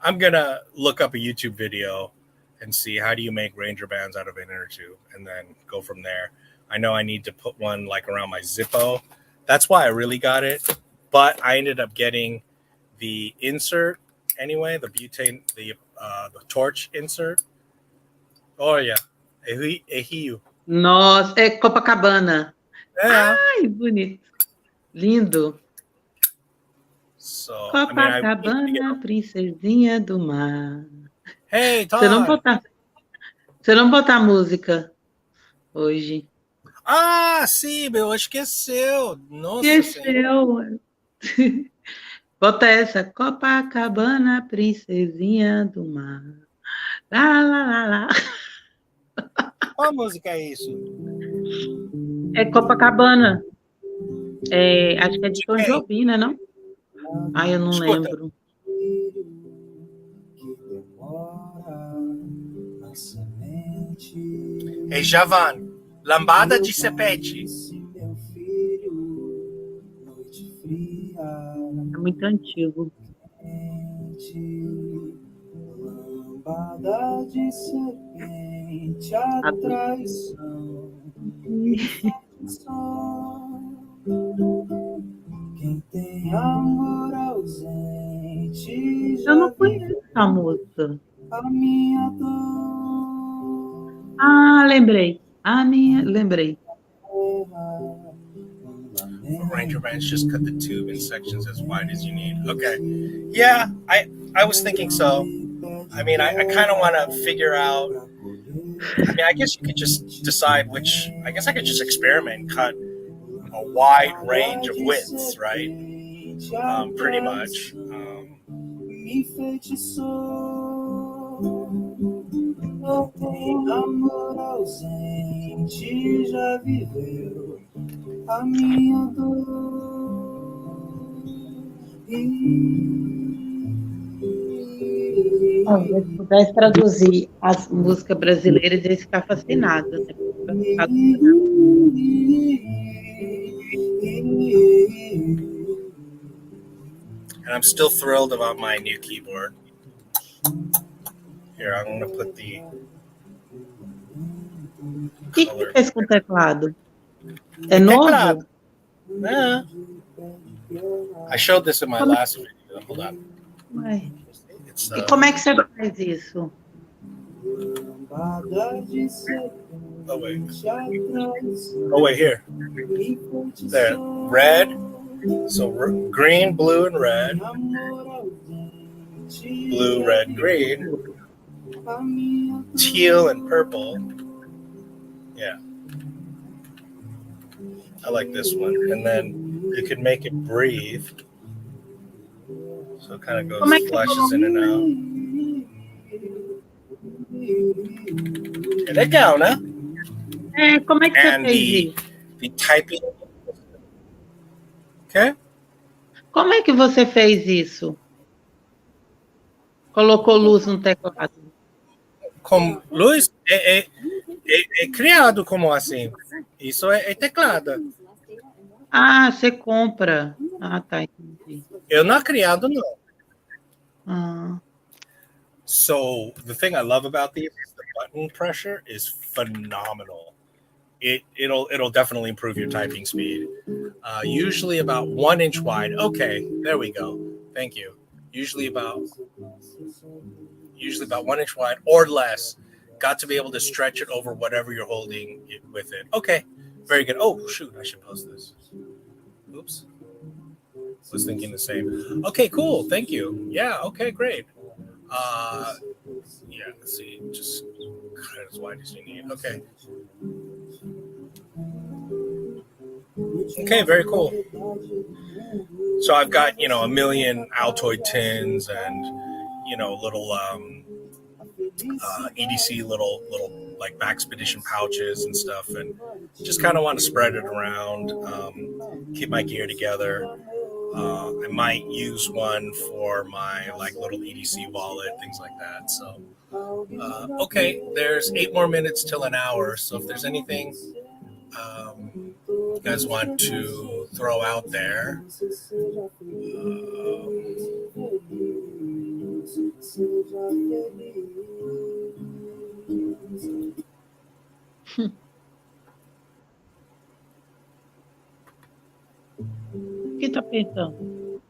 going to look up a YouTube video and see how do you make Ranger bands out of an inner tube and then go from there. I know I need to put one like around my Zippo. That's why I really got it. But I ended up getting the insert anyway, the butane, the torch insert. Oh, yeah. É Rio. Nossa, é Copacabana. Ai, bonito. Lindo. So, Copacabana, princesinha do mar. Hey, Todd. Você não botar música hoje. Ah, sim, meu, esqueceu. Nossa, esqueceu. Bota essa. Copacabana, princesinha do mar. Lá, lá, lá, lá. Qual música é isso? É Copacabana. Acho que é de Tom Jobim, né, não? Eu não lembro. É Javan, Lambada de Cepete. É muito antigo. Lambada de serpente, a traição. Quem tem amor ausente. Eu não conheço essa música. A minha dor. Lembrei. Lembrei. Ranger bands just cut the tube in sections as wide as you need. Okay. Yeah, I was thinking so. I mean, I kind of want to figure out. I mean, I guess you could just decide which. I guess I could just experiment and cut a wide range of widths, right? Pretty much. Amor ausente já viveu a minha dor. Se pudesse traduzir as músicas brasileiras, ia ficar fascinada. Né? And I'm still thrilled about my new keyboard. Here, I'm going to put the O que fez com o teclado? É Teclado. novo? Yeah. I showed this in my last video. Hold on. Ué. It's, E como é que você faz isso? oh, wait. Oh, wait, here. There. Red. So green, blue, and red. Blue, red, green. Teal and purple. Yeah. I like this one. And then you can make it breathe. So it kind of goes, flashes in and out. É legal, né? Como é que você fez isso? The typing. Okay. Como é que você fez isso? Colocou luz no teclado. Com luz é criado como assim. Isso é teclado. Ah, você compra. Ah, tá, entendi. Eu não criado, não. Ah. So the thing I love about these is the button pressure is phenomenal. It'll definitely improve your typing speed. Usually about 1 inch wide. Okay, there we go. Thank you. Usually about 1 inch wide or less. Got to be able to stretch it over whatever you're holding it with it. Okay, very good. Oh shoot, I should post this. Oops. Was thinking the same. Okay, cool. Thank you. Yeah. Okay, great. Yeah. Let's see. Just cut it as wide as you need. Okay. Okay, very cool. So I've got, a million Altoid tins and, little EDC little like Maxpedition pouches and stuff, and just kind of want to spread it around, keep my gear together. I might use one for my little EDC wallet, things like that. So, okay, there's 8 more minutes till an hour. So if there's anything you guys want to throw out there, O que tá pensando?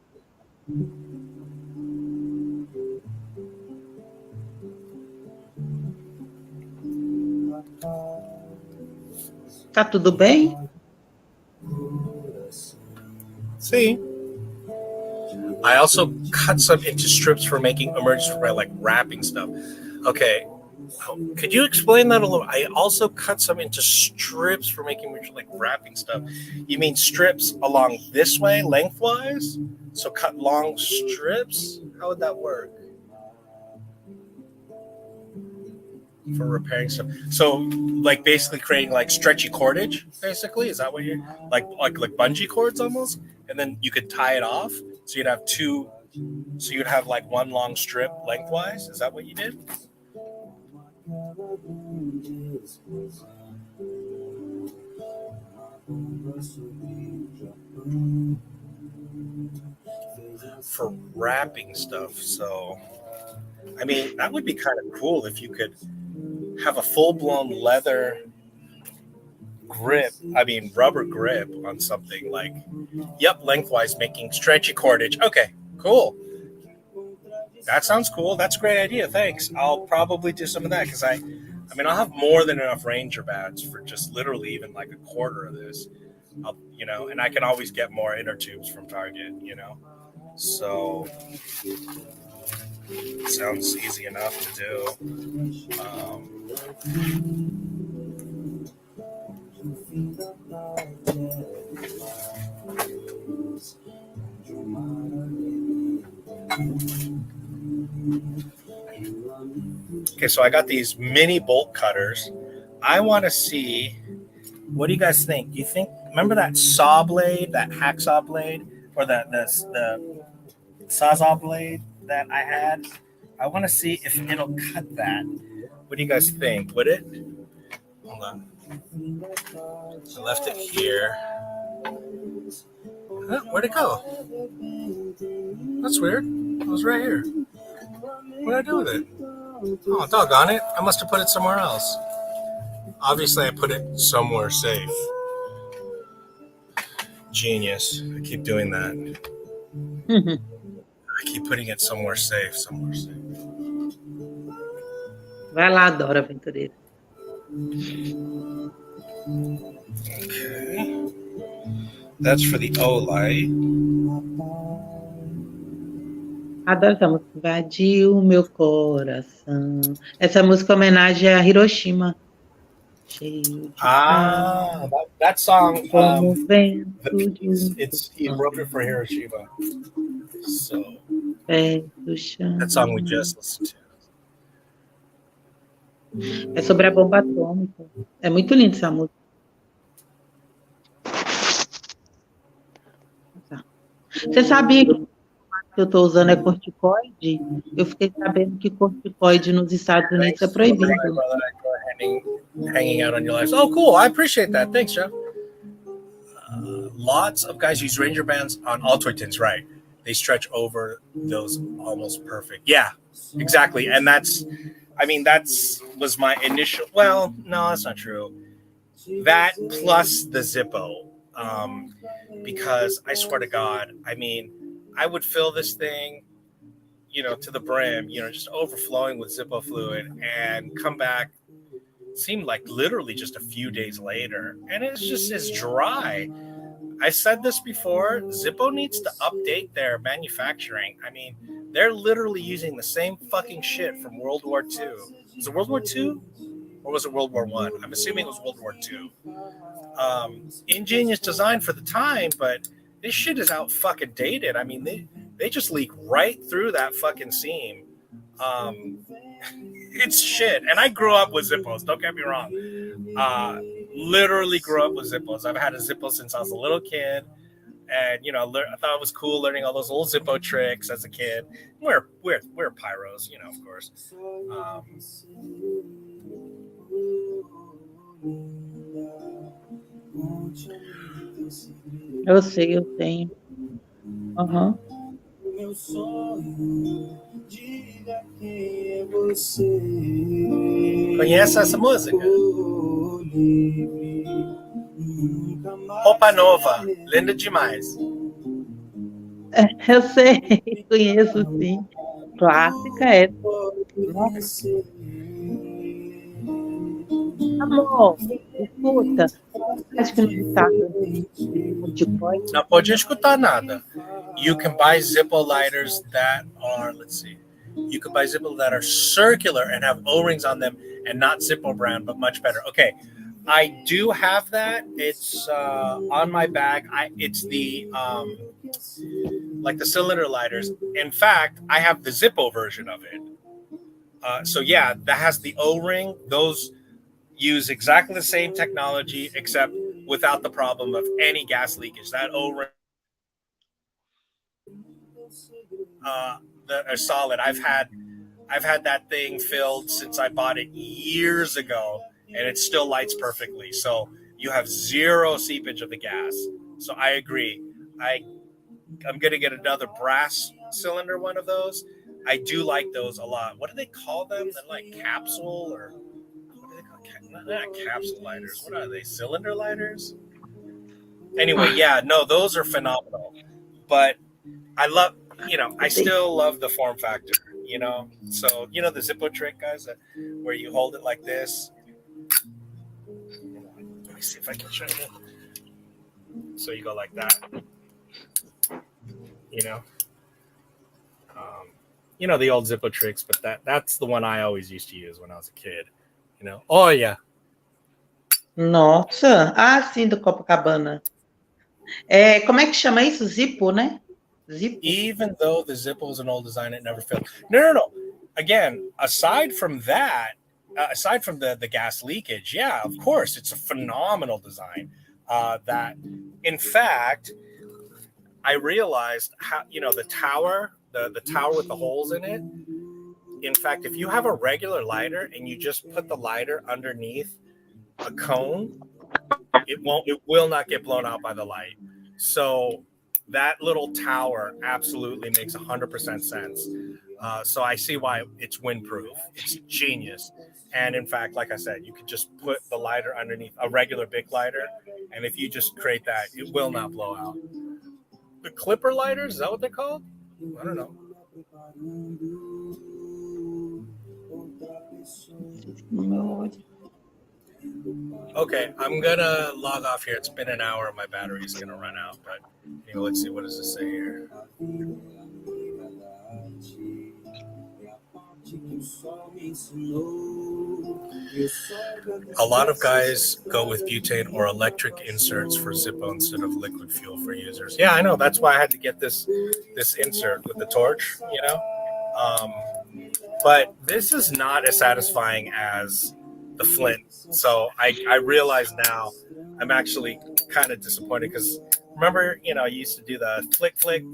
Tá tudo bem? See, I also cut some into strips for making emergency wrapping stuff. Okay, could you explain that a little? I also cut some into strips for making wrapping stuff. You mean strips along this way, lengthwise? So cut long strips? How would that work? For repairing stuff. So basically creating stretchy cordage, basically? Is that what you're like bungee cords almost? And then you could tie it off. So you'd have two, so you'd have one long strip lengthwise. Is that what you did? For wrapping stuff. So, I mean, that would be kind of cool if you could have a full-blown leather grip, rubber grip on something lengthwise, making stretchy cordage. Okay, cool. That sounds cool. That's a great idea. Thanks. I'll probably do some of that because I'll have more than enough Ranger bats for just literally even a quarter of this. And I can always get more inner tubes from Target, So it sounds easy enough to do. Okay, so I got these mini bolt cutters. I want to see, what do you guys think? Do you think, remember that saw blade, that hacksaw blade, or the sawzall blade that I had? I want to see if it'll cut that. What do you guys think? Would it? Hold on. I left it here. Where'd it go? That's weird. It was right here. What did I do with it? Oh, doggone it. I must have put it somewhere else. Obviously, I put it somewhere safe. Genius. I keep doing that. I keep putting it somewhere safe. Vai lá, Dora Aventureira. Okay. That's for the O light. Adoro essa música. Invadiu o meu coração. Essa música é homenagem a Hiroshima. Cheio de That song. como vento He wrote it for Hiroshima. So do chão. that song we just listened to. É sobre a bomba atômica. É muito linda essa música. Você sabia que eu estou usando é corticoide? Eu fiquei sabendo que corticoide nos Estados Unidos é proibido. Hanging out on your lives. Oh, cool. I appreciate that. Thanks, Jeff. Lots of guys use Ranger bands on Altoid tins, right? They stretch over those almost perfect. Yeah, exactly. And that was my initial. Well, no, that's not true. That plus the Zippo. Because I swear to God, I would fill this thing, to the brim, just overflowing with Zippo fluid and come back. Seemed like literally just a few days later, and it's just as dry. I said this before, Zippo needs to update their manufacturing. They're literally using the same fucking shit from World War II. Was it World War II? Or was it World War I? I'm assuming it was World War II. Ingenious design for the time, but this shit is out fucking dated. They just leak right through that fucking seam. It's shit. And I grew up with Zippos, don't get me wrong. Literally grew up with Zippos. I've had a Zippo since I was a little kid. And, I thought it was cool learning all those old Zippo tricks as a kid. We're pyros, of course. Eu sei, eu tenho. Uhum. Meu sonho, diga quem é você. Conhece essa música? Roupa Nova, linda demais. Eu sei, conheço sim. Clássica é. Amor, escuta. Acho que não está. Não pode escutar nada. You can buy Zippo lighters that are, let's see. You can buy Zippo that are circular and have O-rings on them and not Zippo brand, but much better. Okay, I do have that. It's on my bag. It's the like the cylinder lighters. In fact, I have the Zippo version of it. So yeah, that has the O-ring. Those use exactly the same technology, except without the problem of any gas leakage. That O-ring are solid. I've had that thing filled since I bought it years ago, and it still lights perfectly. So you have zero seepage of the gas. So I agree. I'm gonna get another brass cylinder one of those. I do like those a lot. What do they call them? They're like capsule, or what do they call? Not capsule lighters. What are they? Cylinder lighters? Anyway, yeah, no, those are phenomenal. But I love, I still love the form factor, So, the Zippo trick, guys, where you hold it like this. Let me see if I can show you. So you go like that. The old Zippo tricks, but that's the one I always used to use when I was a kid. Oh yeah. Nossa, sim, do Copacabana. Como é que chama isso? Zippo, né? Zippo. Even though the Zippo is an old design, it never failed. No. Again, aside from that, aside from the gas leakage, yeah, of course, it's a phenomenal design. That, in fact, I realized how the tower, the tower with the holes in it. In fact, if you have a regular lighter and you just put the lighter underneath a cone, it will not get blown out by the light. So that little tower absolutely makes 100% sense. So I see why it's windproof. It's genius. And in fact, like I said, you could just put the lighter underneath a regular Bic lighter, and if you just create that, it will not blow out. The clipper lighters, is that what they're called? I don't know. Okay, I'm gonna log off here. It's been an hour. My battery's gonna run out. But anyway, let's see. What does this say here? A lot of guys go with butane or electric inserts for Zippo instead of liquid fuel for users. Yeah, I know. That's why I had to get this insert with the torch, But this is not as satisfying as the flint. So I realize now I'm actually kind of disappointed because remember, you used to do the flick,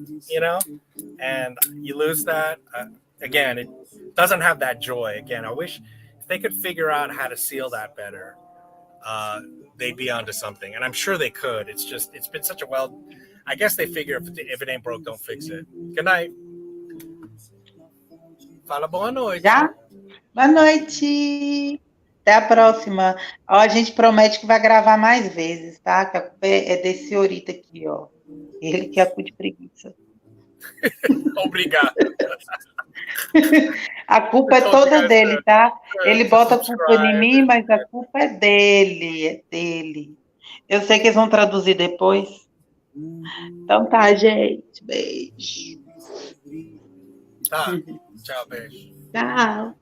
and you lose that. Again, it doesn't have that joy. Again, I wish if they could figure out how to seal that better, they'd be onto something. And I'm sure they could. It's been such a I guess they figure if it ain't broke, don't fix it. Good night. Fala boa noite. Já? Boa noite. Até a próxima. Ó, a gente promete que vai gravar mais vezes, tá? Que a culpa é desse Orita aqui, ó. Ele que é a cu de preguiça. Obrigado. A culpa é toda dele, tá? Ele bota a culpa em mim, mas a culpa é dele. Eu sei que eles vão traduzir depois. Então tá, gente. Beijo. Tá. Tchau, beijo. Tchau.